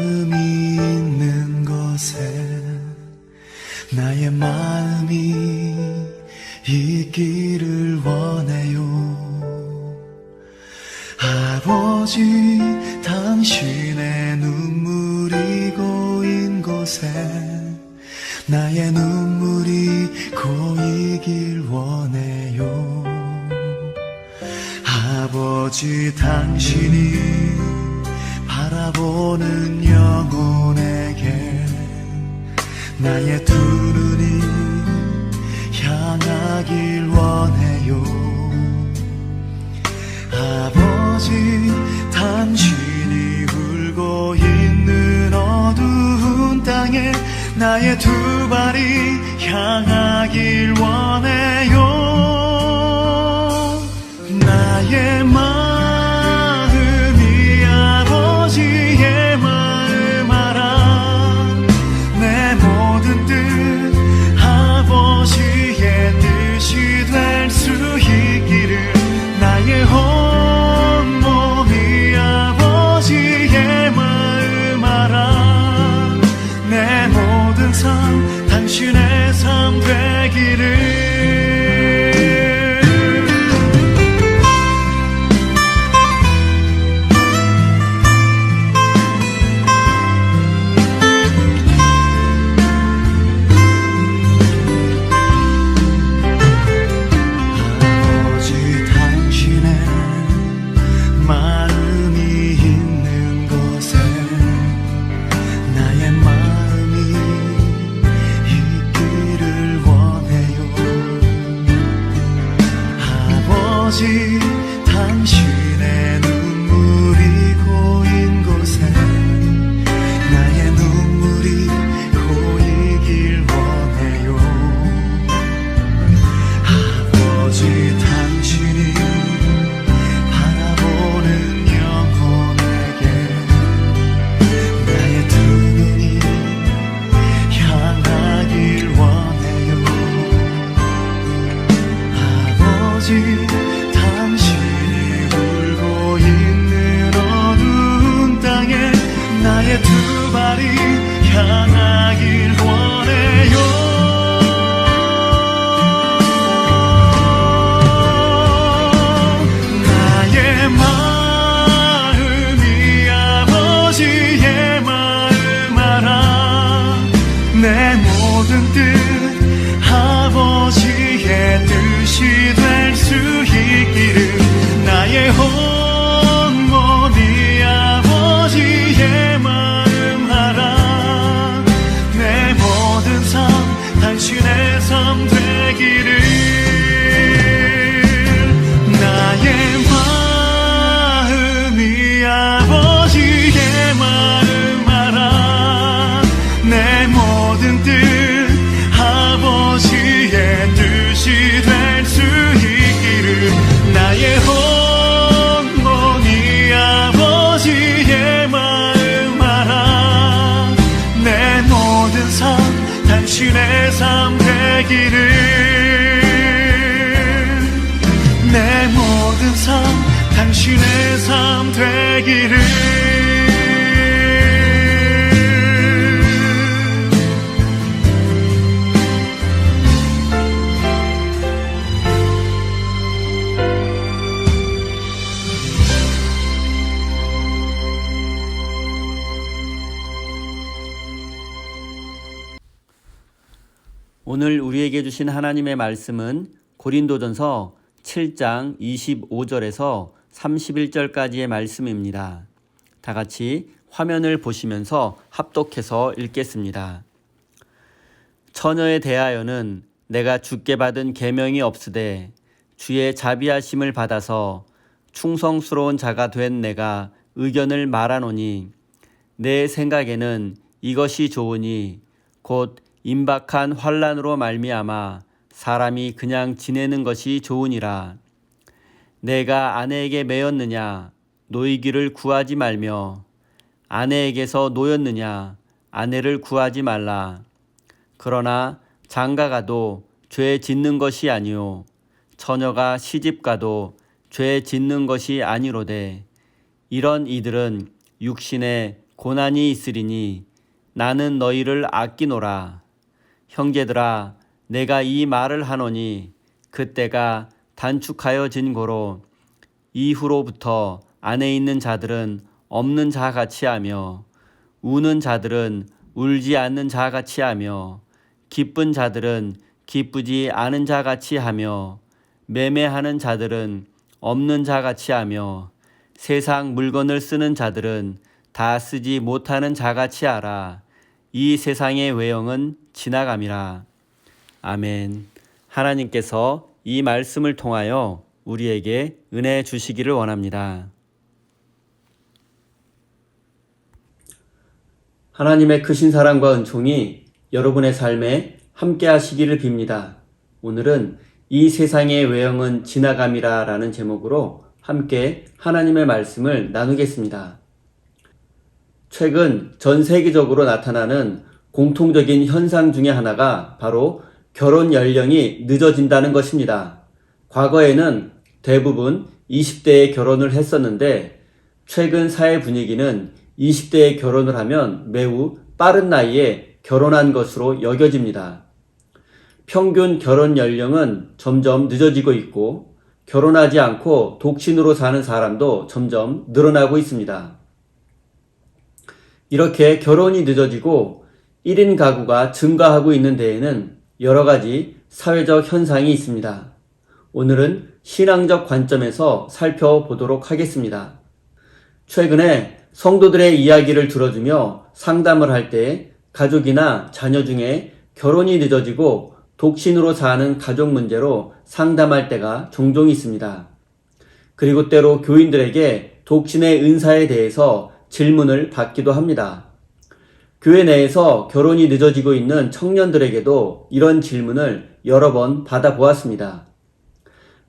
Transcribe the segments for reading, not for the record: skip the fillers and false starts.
마음이 있는 곳에 나의 마음이 있기를 원해요. 아버지, 당신의 눈물이 고인 곳에 나의 눈물이 고이길 원해요. 아버지, 당신이 바라보는 영혼에게 나의 두 눈이 향하길 원해요. 아버지, 당신이 울고 있는 어두운 땅에 나의 두 발이 향하길 원해요. 나의 마음이 아버지의 마음 알아. 내 모든 뜻 아버지의 뜻이 될 수 있기를. 나의 온 몸이 아버지의 마음 알아. 내 모든 삶 당신의 삶 되기를. 당신의 눈물이 고인 곳에 나의 눈물이 고이길 원해요. 아버지, 당신이 바라보는 영혼에게 나의 두 눈이 향하길 원해요. 아버지, 당신이 울고 있는 어두운 땅에 나의 두 발이 향하길 원해요. 나의 마음이 아버지의 마음 알아. 내 모든 뜻 아버지의 뜻이 될 수 있기를. 나의 온 몸이 아버지의 마음 알아. 내 모든 삶 당신의 삶 되기를. 나의 마음이 아버지의 마음 알아. 내 모든 뜻 아버지의 뜻이 될 수 있기를. 나의 온 몸이 아버지의 마음 알아. 내 모든 삶 당신의 삶 되기를. 내 모든 삶 당신의 삶 되기를. 오늘 우리에게 주신 하나님의 말씀은 고린도전서 7장 25절에서 31절까지의 말씀입니다. 다 같이 화면을 보시면서 합독해서 읽겠습니다. 처녀에 대하여는 내가 주께 받은 계명이 없으되 주의 자비하심을 받아서 충성스러운 자가 된 내가 의견을 말하노니 내 생각에는 이것이 좋으니 곧 임박한 환난으로 말미암아 사람이 그냥 지내는 것이 좋으니라. 내가 아내에게 매였느냐 노이기를 구하지 말며 아내에게서 노였느냐 아내를 구하지 말라. 그러나 장가가도 죄 짓는 것이 아니요 처녀가 시집가도 죄 짓는 것이 아니로되 이런 이들은 육신에 고난이 있으리니 나는 너희를 아끼노라. 형제들아, 내가 이 말을 하노니 그때가 단축하여진 고로 이후로부터 안에 있는 자들은 없는 자 같이 하며 우는 자들은 울지 않는 자 같이 하며 기쁜 자들은 기쁘지 않은 자 같이 하며 매매하는 자들은 없는 자 같이 하며 세상 물건을 쓰는 자들은 다 쓰지 못하는 자 같이 하라. 이 세상의 외형은 지나감이라. 아멘. 하나님께서 이 말씀을 통하여 우리에게 은혜 주시기를 원합니다. 하나님의 크신 사랑과 은총이 여러분의 삶에 함께 하시기를 빕니다. 오늘은 이 세상의 외형은 지나감이라 라는 제목으로 함께 하나님의 말씀을 나누겠습니다. 최근 전 세계적으로 나타나는 공통적인 현상 중에 하나가 바로 결혼 연령이 늦어진다는 것입니다. 과거에는 대부분 20대에 결혼을 했었는데 최근 사회 분위기는 20대에 결혼을 하면 매우 빠른 나이에 결혼한 것으로 여겨집니다. 평균 결혼 연령은 점점 늦어지고 있고 결혼하지 않고 독신으로 사는 사람도 점점 늘어나고 있습니다. 이렇게 결혼이 늦어지고 1인 가구가 증가하고 있는 데에는 여러 가지 사회적 현상이 있습니다. 오늘은 신앙적 관점에서 살펴보도록 하겠습니다. 최근에 성도들의 이야기를 들어주며 상담을 할 때 가족이나 자녀 중에 결혼이 늦어지고 독신으로 사는 가족 문제로 상담할 때가 종종 있습니다. 그리고 때로 교인들에게 독신의 은사에 대해서 질문을 받기도 합니다. 교회 내에서 결혼이 늦어지고 있는 청년들에게도 이런 질문을 여러 번 받아보았습니다.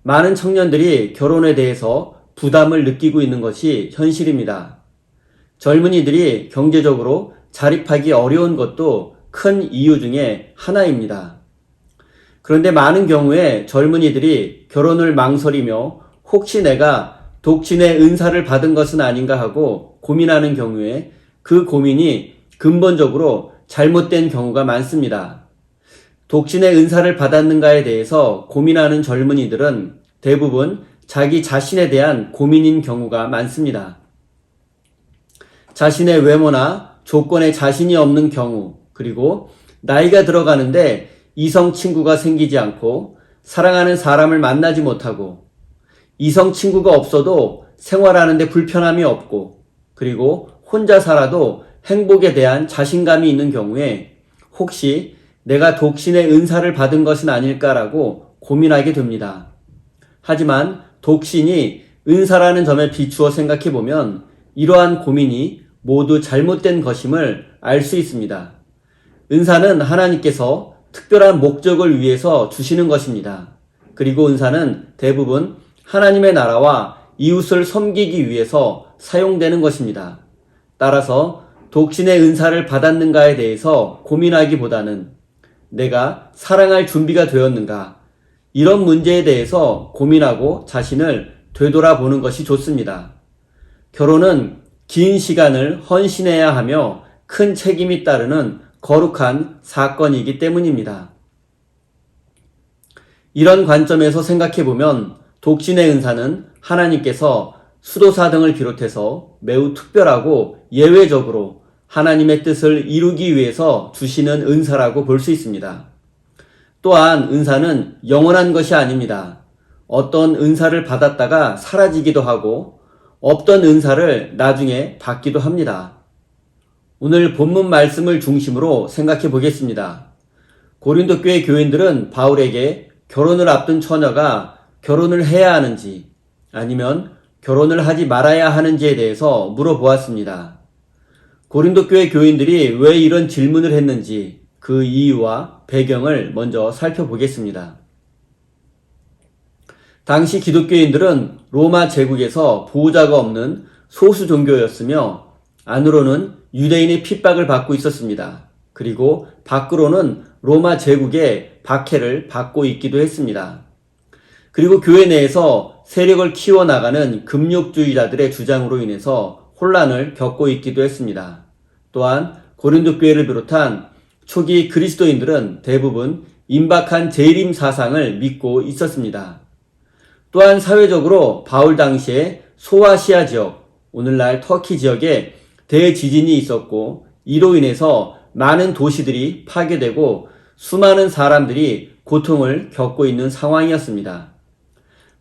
많은 청년들이 결혼에 대해서 부담을 느끼고 있는 것이 현실입니다. 젊은이들이 경제적으로 자립하기 어려운 것도 큰 이유 중에 하나입니다. 그런데 많은 경우에 젊은이들이 결혼을 망설이며 혹시 내가 독신의 은사를 받은 것은 아닌가 하고 고민하는 경우에 그 고민이 근본적으로 잘못된 경우가 많습니다. 독신의 은사를 받았는가에 대해서 고민하는 젊은이들은 대부분 자기 자신에 대한 고민인 경우가 많습니다. 자신의 외모나 조건에 자신이 없는 경우, 그리고 나이가 들어가는데 이성 친구가 생기지 않고 사랑하는 사람을 만나지 못하고 이성 친구가 없어도 생활하는데 불편함이 없고 그리고 혼자 살아도 행복에 대한 자신감이 있는 경우에 혹시 내가 독신의 은사를 받은 것은 아닐까라고 고민하게 됩니다. 하지만 독신이 은사라는 점에 비추어 생각해보면 이러한 고민이 모두 잘못된 것임을 알 수 있습니다. 은사는 하나님께서 특별한 목적을 위해서 주시는 것입니다. 그리고 은사는 대부분 하나님의 나라와 이웃을 섬기기 위해서 사용되는 것입니다. 따라서 독신의 은사를 받았는가에 대해서 고민하기보다는 내가 사랑할 준비가 되었는가, 이런 문제에 대해서 고민하고 자신을 되돌아보는 것이 좋습니다. 결혼은 긴 시간을 헌신해야 하며 큰 책임이 따르는 거룩한 사건이기 때문입니다. 이런 관점에서 생각해보면 독신의 은사는 하나님께서 수도사 등을 비롯해서 매우 특별하고 예외적으로 하나님의 뜻을 이루기 위해서 주시는 은사라고 볼 수 있습니다. 또한 은사는 영원한 것이 아닙니다. 어떤 은사를 받았다가 사라지기도 하고 없던 은사를 나중에 받기도 합니다. 오늘 본문 말씀을 중심으로 생각해 보겠습니다. 고린도 교회 교인들은 바울에게 결혼을 앞둔 처녀가 결혼을 해야 하는지 아니면 결혼을 하지 말아야 하는지에 대해서 물어보았습니다. 고린도 교회 교인들이 왜 이런 질문을 했는지 그 이유와 배경을 먼저 살펴보겠습니다. 당시 기독교인들은 로마 제국에서 보호자가 없는 소수 종교였으며 안으로는 유대인의 핍박을 받고 있었습니다. 그리고 밖으로는 로마 제국의 박해를 받고 있기도 했습니다. 그리고 교회 내에서 세력을 키워나가는 금욕주의자들의 주장으로 인해서 혼란을 겪고 있기도 했습니다. 또한 고린도 교회를 비롯한 초기 그리스도인들은 대부분 임박한 재림 사상을 믿고 있었습니다. 또한 사회적으로 바울 당시에 소아시아 지역, 오늘날 터키 지역에 대지진이 있었고 이로 인해서 많은 도시들이 파괴되고 수많은 사람들이 고통을 겪고 있는 상황이었습니다.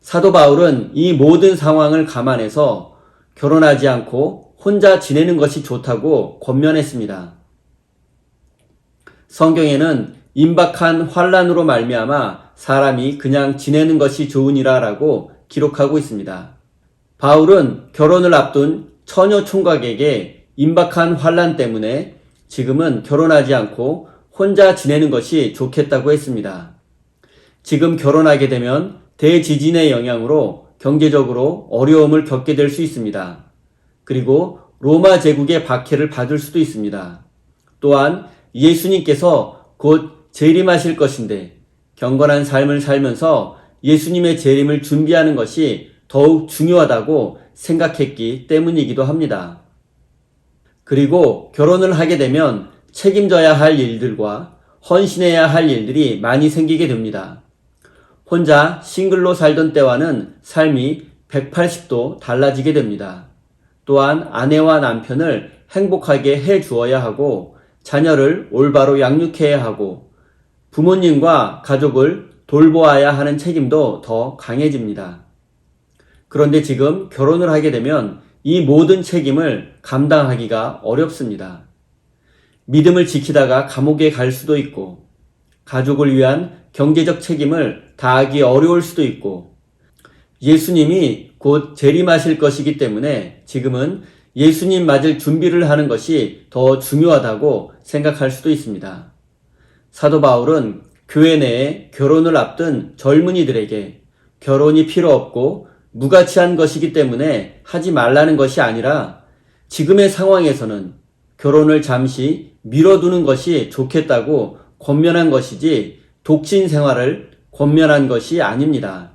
사도 바울은 이 모든 상황을 감안해서 결혼하지 않고 혼자 지내는 것이 좋다고 권면했습니다. 성경에는 임박한 환란으로 말미암아 사람이 그냥 지내는 것이 좋으니라 라고 기록하고 있습니다. 바울은 결혼을 앞둔 처녀 총각에게 임박한 환란 때문에 지금은 결혼하지 않고 혼자 지내는 것이 좋겠다고 했습니다. 지금 결혼하게 되면 대지진의 영향으로 경제적으로 어려움을 겪게 될 수 있습니다. 그리고 로마 제국의 박해를 받을 수도 있습니다. 또한 예수님께서 곧 재림하실 것인데 경건한 삶을 살면서 예수님의 재림을 준비하는 것이 더욱 중요하다고 생각했기 때문이기도 합니다. 그리고 결혼을 하게 되면 책임져야 할 일들과 헌신해야 할 일들이 많이 생기게 됩니다. 혼자 싱글로 살던 때와는 삶이 180도 달라지게 됩니다. 또한 아내와 남편을 행복하게 해 주어야 하고 자녀를 올바로 양육해야 하고 부모님과 가족을 돌보아야 하는 책임도 더 강해집니다. 그런데 지금 결혼을 하게 되면 이 모든 책임을 감당하기가 어렵습니다. 믿음을 지키다가 감옥에 갈 수도 있고 가족을 위한 경제적 책임을 다하기 어려울 수도 있고 예수님이 곧 재림하실 것이기 때문에 지금은 예수님 맞을 준비를 하는 것이 더 중요하다고 생각할 수도 있습니다. 사도 바울은 교회 내에 결혼을 앞둔 젊은이들에게 결혼이 필요 없고 무가치한 것이기 때문에 하지 말라는 것이 아니라 지금의 상황에서는 결혼을 잠시 미뤄두는 것이 좋겠다고 권면한 것이지 독신 생활을 권면한 것이 아닙니다.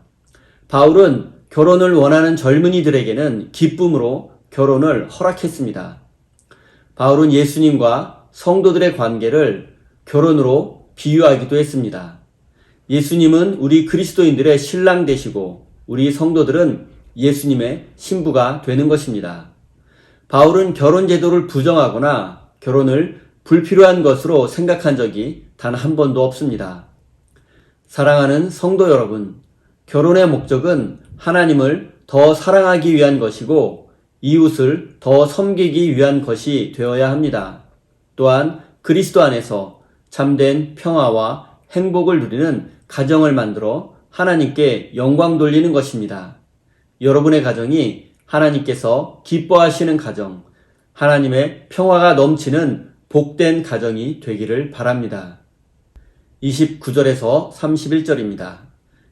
바울은 결혼을 원하는 젊은이들에게는 기쁨으로 결혼을 허락했습니다. 바울은 예수님과 성도들의 관계를 결혼으로 비유하기도 했습니다. 예수님은 우리 그리스도인들의 신랑 되시고 우리 성도들은 예수님의 신부가 되는 것입니다. 바울은 결혼 제도를 부정하거나 결혼을 불필요한 것으로 생각한 적이 단 한 번도 없습니다. 사랑하는 성도 여러분, 결혼의 목적은 하나님을 더 사랑하기 위한 것이고 이웃을 더 섬기기 위한 것이 되어야 합니다. 또한 그리스도 안에서 참된 평화와 행복을 누리는 가정을 만들어 하나님께 영광 돌리는 것입니다. 여러분의 가정이 하나님께서 기뻐하시는 가정, 하나님의 평화가 넘치는 복된 가정이 되기를 바랍니다. 29절에서 31절입니다.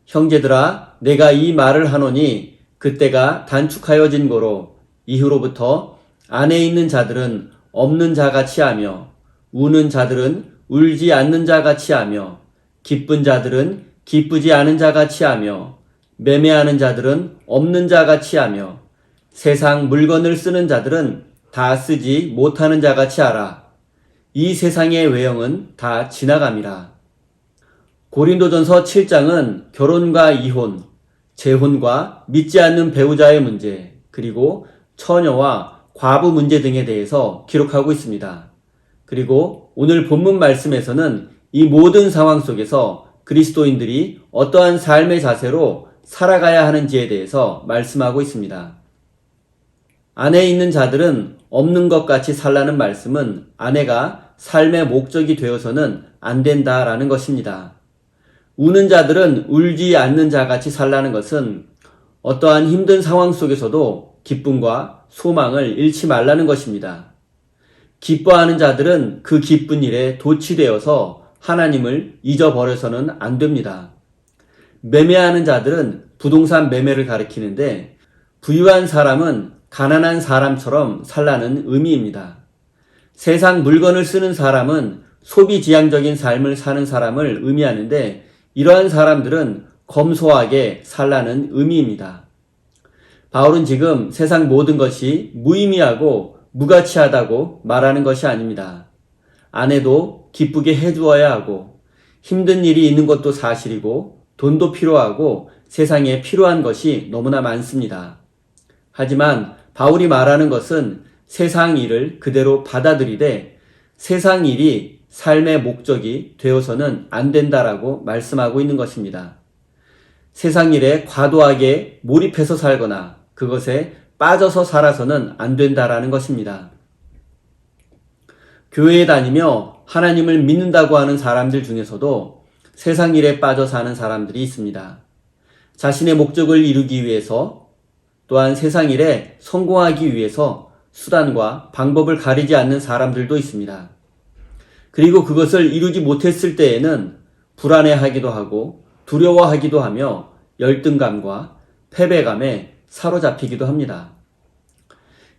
형제들아, 내가 이 말을 하노니 그때가 단축하여진 고로 이후로부터 안에 있는 자들은 없는 자같이 하며 우는 자들은 울지 않는 자같이 하며 기쁜 자들은 기쁘지 않은 자같이 하며 매매하는 자들은 없는 자같이 하며 세상 물건을 쓰는 자들은 다 쓰지 못하는 자같이 하라. 이 세상의 외형은 다 지나감이라. 고린도전서 7장은 결혼과 이혼, 재혼과 믿지 않는 배우자의 문제, 그리고 처녀와 과부 문제 등에 대해서 기록하고 있습니다. 그리고 오늘 본문 말씀에서는 이 모든 상황 속에서 그리스도인들이 어떠한 삶의 자세로 살아가야 하는지에 대해서 말씀하고 있습니다. 안에 있는 자들은 없는 것 같이 살라는 말씀은 아내가 삶의 목적이 되어서는 안 된다라는 것입니다. 우는 자들은 울지 않는 자같이 살라는 것은 어떠한 힘든 상황 속에서도 기쁨과 소망을 잃지 말라는 것입니다. 기뻐하는 자들은 그 기쁜 일에 도취되어서 하나님을 잊어버려서는 안 됩니다. 매매하는 자들은 부동산 매매를 가리키는데 부유한 사람은 가난한 사람처럼 살라는 의미입니다. 세상 물건을 쓰는 사람은 소비지향적인 삶을 사는 사람을 의미하는데 이러한 사람들은 검소하게 살라는 의미입니다. 바울은 지금 세상 모든 것이 무의미하고 무가치하다고 말하는 것이 아닙니다. 아내도 기쁘게 해주어야 하고 힘든 일이 있는 것도 사실이고 돈도 필요하고 세상에 필요한 것이 너무나 많습니다. 하지만 바울이 말하는 것은 세상 일을 그대로 받아들이되 세상 일이 삶의 목적이 되어서는 안 된다라고 말씀하고 있는 것입니다. 세상 일에 과도하게 몰입해서 살거나 그것에 빠져서 살아서는 안 된다라는 것입니다. 교회에 다니며 하나님을 믿는다고 하는 사람들 중에서도 세상 일에 빠져 사는 사람들이 있습니다. 자신의 목적을 이루기 위해서 또한 세상 일에 성공하기 위해서 수단과 방법을 가리지 않는 사람들도 있습니다. 그리고 그것을 이루지 못했을 때에는 불안해하기도 하고 두려워하기도 하며 열등감과 패배감에 사로잡히기도 합니다.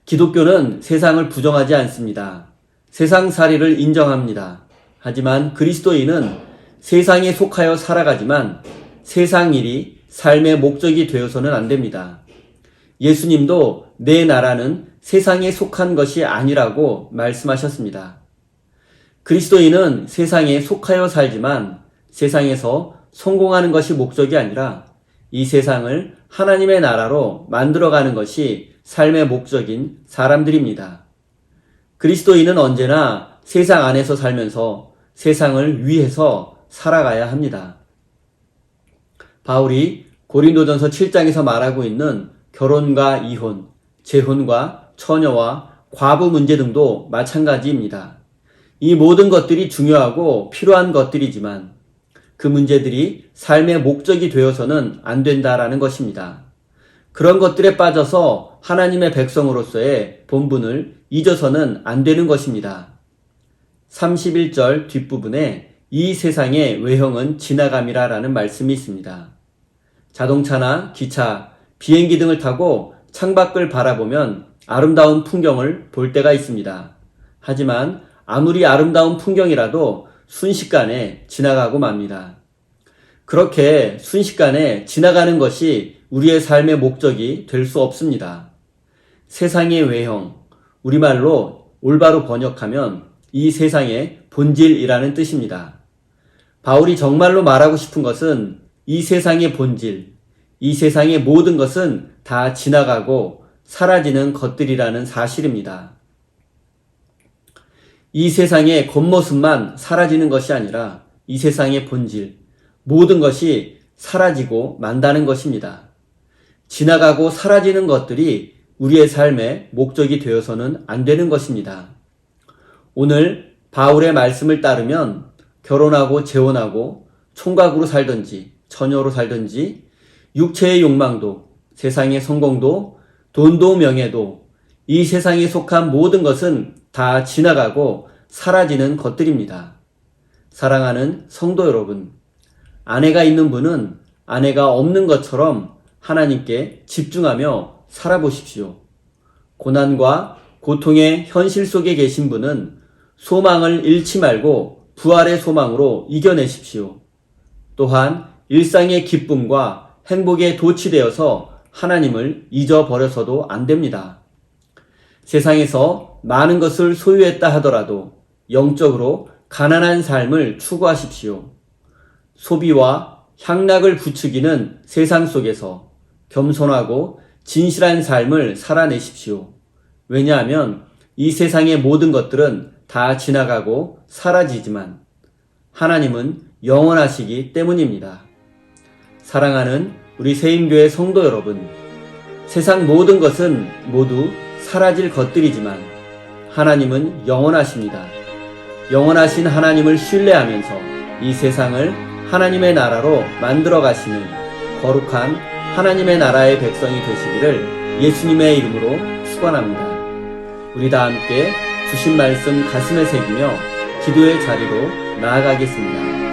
기독교는 세상을 부정하지 않습니다. 세상살이를 인정합니다. 하지만 그리스도인은 세상에 속하여 살아가지만 세상 일이 삶의 목적이 되어서는 안 됩니다. 예수님도 내 나라는 세상에 속한 것이 아니라고 말씀하셨습니다. 그리스도인은 세상에 속하여 살지만 세상에서 성공하는 것이 목적이 아니라 이 세상을 하나님의 나라로 만들어가는 것이 삶의 목적인 사람들입니다. 그리스도인은 언제나 세상 안에서 살면서 세상을 위해서 살아가야 합니다. 바울이 고린도전서 7장에서 말하고 있는 결혼과 이혼, 재혼과 처녀와 과부 문제 등도 마찬가지입니다. 이 모든 것들이 중요하고 필요한 것들이지만 그 문제들이 삶의 목적이 되어서는 안 된다라는 것입니다. 그런 것들에 빠져서 하나님의 백성으로서의 본분을 잊어서는 안 되는 것입니다. 31절 뒷부분에 이 세상의 외형은 지나감이라 라는 말씀이 있습니다. 자동차나 기차, 비행기 등을 타고 창밖을 바라보면 아름다운 풍경을 볼 때가 있습니다. 하지만 아무리 아름다운 풍경이라도 순식간에 지나가고 맙니다. 그렇게 순식간에 지나가는 것이 우리의 삶의 목적이 될 수 없습니다. 세상의 외형, 우리말로 올바로 번역하면 이 세상의 본질이라는 뜻입니다. 바울이 정말로 말하고 싶은 것은 이 세상의 본질, 이 세상의 모든 것은 다 지나가고 사라지는 것들이라는 사실입니다. 이 세상의 겉모습만 사라지는 것이 아니라 이 세상의 본질, 모든 것이 사라지고 만다는 것입니다. 지나가고 사라지는 것들이 우리의 삶의 목적이 되어서는 안 되는 것입니다. 오늘 바울의 말씀을 따르면 결혼하고 재혼하고 총각으로 살든지 처녀로 살든지 육체의 욕망도 세상의 성공도 돈도 명예도 이 세상에 속한 모든 것은 다 지나가고 사라지는 것들입니다. 사랑하는 성도 여러분, 아내가 있는 분은 아내가 없는 것처럼 하나님께 집중하며 살아보십시오. 고난과 고통의 현실 속에 계신 분은 소망을 잃지 말고 부활의 소망으로 이겨내십시오. 또한 일상의 기쁨과 행복에 도취되어서 하나님을 잊어버려서도 안 됩니다. 세상에서 많은 것을 소유했다 하더라도 영적으로 가난한 삶을 추구하십시오. 소비와 향락을 부추기는 세상 속에서 겸손하고 진실한 삶을 살아내십시오. 왜냐하면 이 세상의 모든 것들은 다 지나가고 사라지지만 하나님은 영원하시기 때문입니다. 사랑하는 우리 세임교회 성도 여러분, 세상 모든 것은 모두 사라질 것들이지만 하나님은 영원하십니다. 영원하신 하나님을 신뢰하면서 이 세상을 하나님의 나라로 만들어 가시는 거룩한 하나님의 나라의 백성이 되시기를 예수님의 이름으로 축원합니다. 우리 다 함께 주신 말씀 가슴에 새기며 기도의 자리로 나아가겠습니다.